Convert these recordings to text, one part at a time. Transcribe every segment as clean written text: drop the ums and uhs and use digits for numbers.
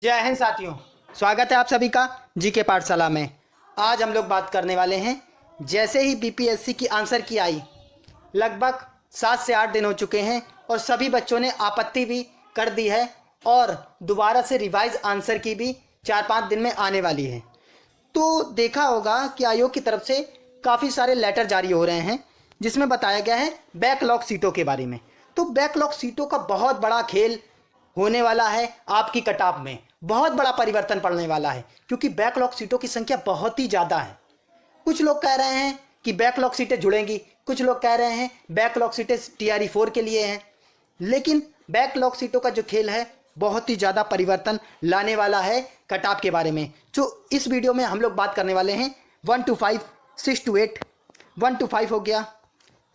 जय हिंद साथियों, स्वागत है आप सभी का जीके पाठशाला में। आज हम लोग बात करने वाले हैं, जैसे ही बीपीएससी की आंसर की आई, लगभग 7 से 8 दिन हो चुके हैं और सभी बच्चों ने आपत्ति भी कर दी है और दोबारा से रिवाइज आंसर की भी 4-5 दिन में आने वाली है। तो देखा होगा कि आयोग की तरफ से काफ़ी सारे लेटर जारी हो रहे हैं जिसमें बताया गया है बैकलॉग सीटों के बारे में। तो बैकलॉग सीटों का बहुत बड़ा खेल होने वाला है, आपकी कट-ऑफ में बहुत बड़ा परिवर्तन पड़ने वाला है क्योंकि बैकलॉग सीटों की संख्या बहुत ही ज़्यादा है। कुछ लोग कह रहे हैं कि बैकलॉग सीटें जुड़ेंगी, कुछ लोग कह रहे हैं बैकलॉग सीटें टीआरई 4 के लिए हैं, लेकिन बैकलॉग सीटों का जो खेल है बहुत ही ज़्यादा परिवर्तन लाने वाला है कट-ऑफ के बारे में। जो इस वीडियो में हम लोग बात करने वाले हैं 1 to 5, 6 to 8, 1 to 5 हो गया,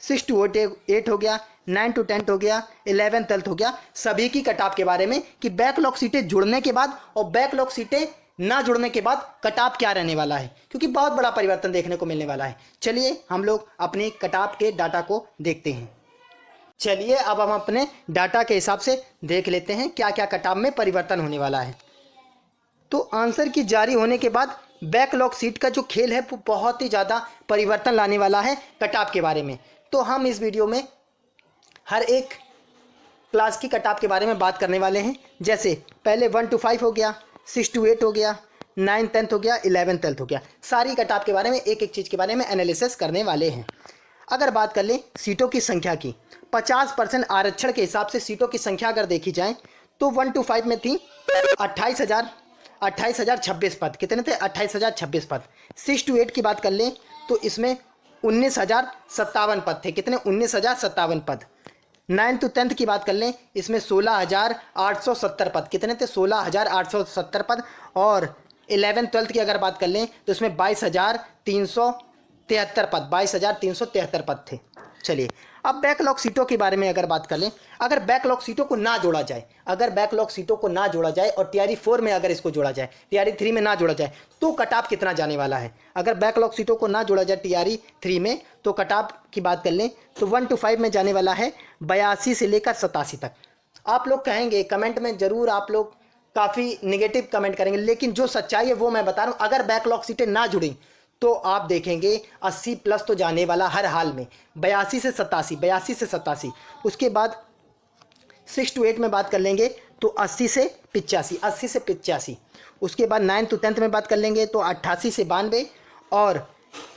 6 to 8 हो गया, 9 to 10 हो गया, 11 12 हो गया, सभी की कट-ऑफ के बारे में कि बैकलॉग सीटें जुड़ने के बाद और बैकलॉग सीटें ना जुड़ने के बाद कट-ऑफ क्या रहने वाला है, क्योंकि बहुत बड़ा परिवर्तन देखने को मिलने वाला है। चलिए हम लोग अपनी कट-ऑफ के डाटा को देखते हैं। चलिए अब हम अपने डाटा के हिसाब से देख लेते हैं क्या क्या कट-ऑफ में परिवर्तन होने वाला है। तो आंसर की जारी होने के बाद बैकलॉग सीट का जो खेल है वो बहुत ही ज़्यादा परिवर्तन लाने वाला है कट-ऑफ के बारे में। तो हम इस वीडियो में हर एक क्लास की कट-ऑफ के बारे में बात करने वाले हैं। जैसे पहले 1 to 5 हो गया, 6 to 8 हो गया, 9 10 हो गया, 11 12 हो गया, सारी कट-ऑफ के बारे में एक एक चीज़ के बारे में एनालिसिस करने वाले हैं। अगर बात कर लें सीटों की संख्या की, 50% आरक्षण के हिसाब से सीटों की संख्या अगर देखी जाए तो 1 to 5 में थी 28,026 पद। कितने थे? 28,026 पद। 6 to 8 की बात कर लें तो इसमें 19,057 पद थे। कितने? 19,057 पद। 9 to 10 की बात कर लें, इसमें 16,870 पद। कितने थे? 16,870 पद। और 11 12 की अगर बात कर लें तो इसमें 22,373 पद, 22,373 पद थे। चलिए अब बैकलॉग सीटों के बारे में अगर बात कर लें, अगर बैकलॉग सीटों को ना जोड़ा जाए, अगर बैकलॉग सीटों को ना जोड़ा जाए और टीआरई 4 में अगर इसको जोड़ा जाए, टीआरई 3 में ना जोड़ा जाए, तो कट-ऑफ कितना जाने वाला है। अगर बैकलॉग सीटों को ना जोड़ा जाए टीआरई 3 में तो कट-ऑफ की बात कर लें तो 1 to 5 में जाने वाला है 82 से लेकर 87 तक। आप लोग कहेंगे कमेंट में, ज़रूर आप लोग काफ़ी निगेटिव कमेंट करेंगे, लेकिन जो सच्चाई है वो मैं बता रहा हूँ। अगर बैकलॉग सीटें ना जुड़ी तो आप देखेंगे 80 प्लस तो जाने वाला हर हाल में, 82 से 87, 82 से 87। उसके बाद 6 to 8 में बात कर लेंगे तो 80 से 85, 80 से 85। उसके बाद 9 to 10 में बात कर लेंगे तो 88 से 92 और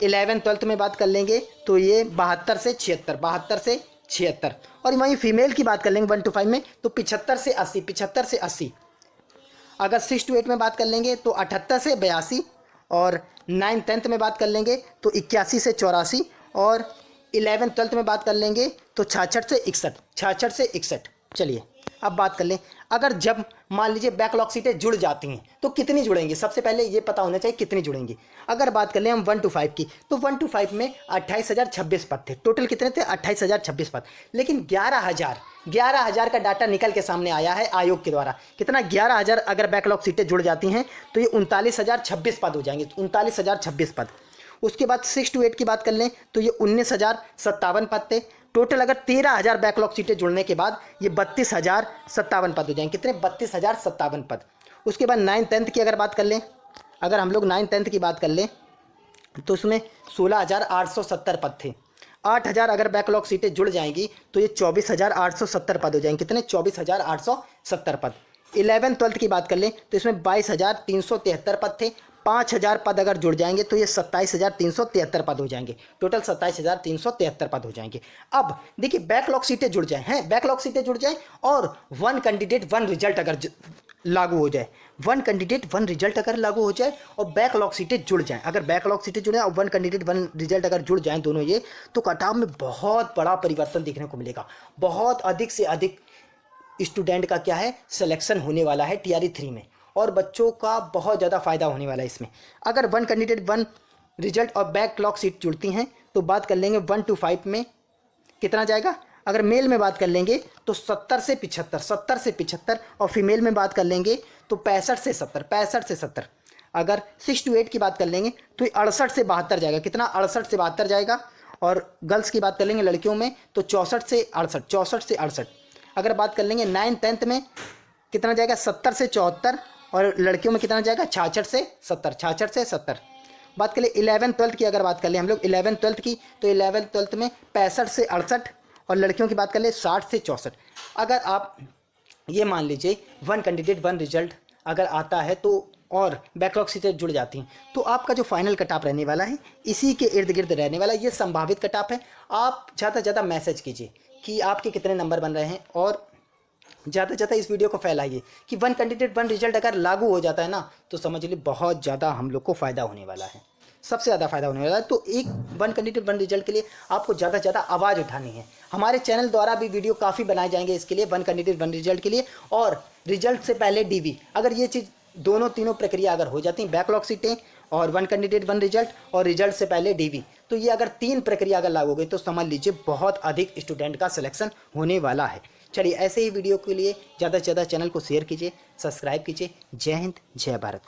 11 12 में बात कर लेंगे तो ये 72 से 76, 72 से 76। और वहीं फीमेल की बात कर लेंगे 1 to 5 में तो 75 से 80, 75 से 80। अगर 6 to 8 में बात कर लेंगे तो 78 से 82 और 9 10 में बात कर लेंगे तो 81 से 84 और 11 12 में बात कर लेंगे तो 66 से 61, 66 से 61। चलिए अब बात कर लें, अगर जब मान लीजिए बैकलॉग सीटें जुड़ जाती हैं तो कितनी जुड़ेंगी, सबसे पहले ये पता होना चाहिए कितनी जुड़ेंगी। अगर बात कर लें हम 1 to 5 की तो 1 to 5 में 28,026 पद थे। टोटल कितने थे? 28,026 पद। लेकिन 11,000 का डाटा निकल के सामने आया है आयोग के द्वारा। कितना? 11,000 अगर बैकलॉग सीटें जुड़ जाती हैं तो ये 39,026 पद हो जाएंगे, 39,026 पद। उसके बाद 6 to 8 की बात कर लें तो ये 19,057 पद थे। टोटल अगर 13,000 बैकलॉग सीटें जुड़ने के बाद ये 32,057 पद हो जाएंगे। कितने? 32,057 पद। उसके बाद 9 10 की अगर बात कर लें, अगर हम लोग 9 10 की बात कर लें तो उसमें 16,870 पद थे। 8,000 अगर बैकलॉग सीटें जुड़ जाएंगी तो ये 24,870 पद हो जाएंगे। कितने? 24,870 पद। 11 12 की बात कर लें तो इसमें 22,373 पद थे। 5,000 पद अगर जुड़ जाएंगे तो ये 27,373 पद हो जाएंगे। टोटल 27,373 पद हो जाएंगे। अब देखिए बैकलॉग सीटें जुड़ जाएं, हैं, बैकलॉग सीटें जुड़ जाएं और 1 कैंडिडेट 1 रिजल्ट अगर लागू हो जाए, 1 कैंडिडेट 1 रिजल्ट अगर लागू हो जाए और बैकलॉग सीटें जुड़ जाएं, अगर बैकलॉग सीटें जुड़े और 1 कैंडिडेट 1 रिजल्ट अगर जुड़ जाएं दोनों ये, तो कट-ऑफ में बहुत बड़ा परिवर्तन देखने को मिलेगा। बहुत अधिक से अधिक स्टूडेंट का क्या है, सिलेक्शन होने वाला है टीआरई 3 में और बच्चों का बहुत ज़्यादा फायदा होने वाला है इसमें। अगर 1 कैंडिडेट 1 रिजल्ट और बैकलॉग सीट जुड़ती हैं तो बात कर लेंगे 1 to 5 में कितना जाएगा। अगर मेल में बात कर लेंगे तो 70 से 75, 70 से 75 और फीमेल में बात कर लेंगे तो 65 से 70, 65 से 70। अगर 6 to 8 की बात कर लेंगे तो 68 से 72 जाएगा। कितना? 68 से 72 जाएगा। और गर्ल्स की बात कर लेंगे लड़कियों में तो 64 से 68, 64 से 68। अगर बात कर लेंगे 9 10 में कितना जाएगा? 70 से 74 और लड़कियों में कितना जाएगा 66 से 70, 66 से 70। बात करें 11th-12th की, अगर बात कर ले हम लोग 11th-12th की, तो 11th-12th में 65 से 68, और लड़कियों की बात कर ले 60 से 64। अगर आप ये मान लीजिए 1 कैंडिडेट 1 रिजल्ट अगर आता है तो और बैकलॉग सीटें जुड़ जाती हैं, तो आपका जो फाइनल कट ऑफ रहने वाला है इसी के इर्द गिर्द रहने वाला है। ये संभावित कट ऑफ है। आप ज़्यादा से ज़्यादा मैसेज कीजिए कि आपके कितने नंबर बन रहे हैं, और ज़्यादा से ज़्यादा इस वीडियो को फैलाइए कि 1 कैंडिडेट 1 रिजल्ट अगर लागू हो जाता है ना, तो समझ लीजिए बहुत ज़्यादा हम लोग को फ़ायदा होने वाला है, सबसे ज़्यादा फ़ायदा होने वाला है। तो एक 1 कैंडिडेट 1 रिजल्ट के लिए आपको ज़्यादा से ज़्यादा आवाज़ उठानी है। हमारे चैनल द्वारा भी वीडियो काफ़ी बनाए जाएंगे इसके लिए, 1 कैंडिडेट 1 रिजल्ट के लिए, और रिजल्ट से पहले डीवी। अगर ये चीज़ दोनों तीनों प्रक्रिया अगर हो जाती हैं, बैकलॉग सीटें और 1 कैंडिडेट 1 रिजल्ट और रिजल्ट से पहले डीवी, तो ये अगर 3 प्रक्रिया अगर लागू हो गई तो समझ लीजिए बहुत अधिक स्टूडेंट का सिलेक्शन होने वाला है। चलिए, ऐसे ही वीडियो के लिए ज़्यादा से ज़्यादा चैनल को शेयर कीजिए, सब्सक्राइब कीजिए। जय हिंद, जय भारत।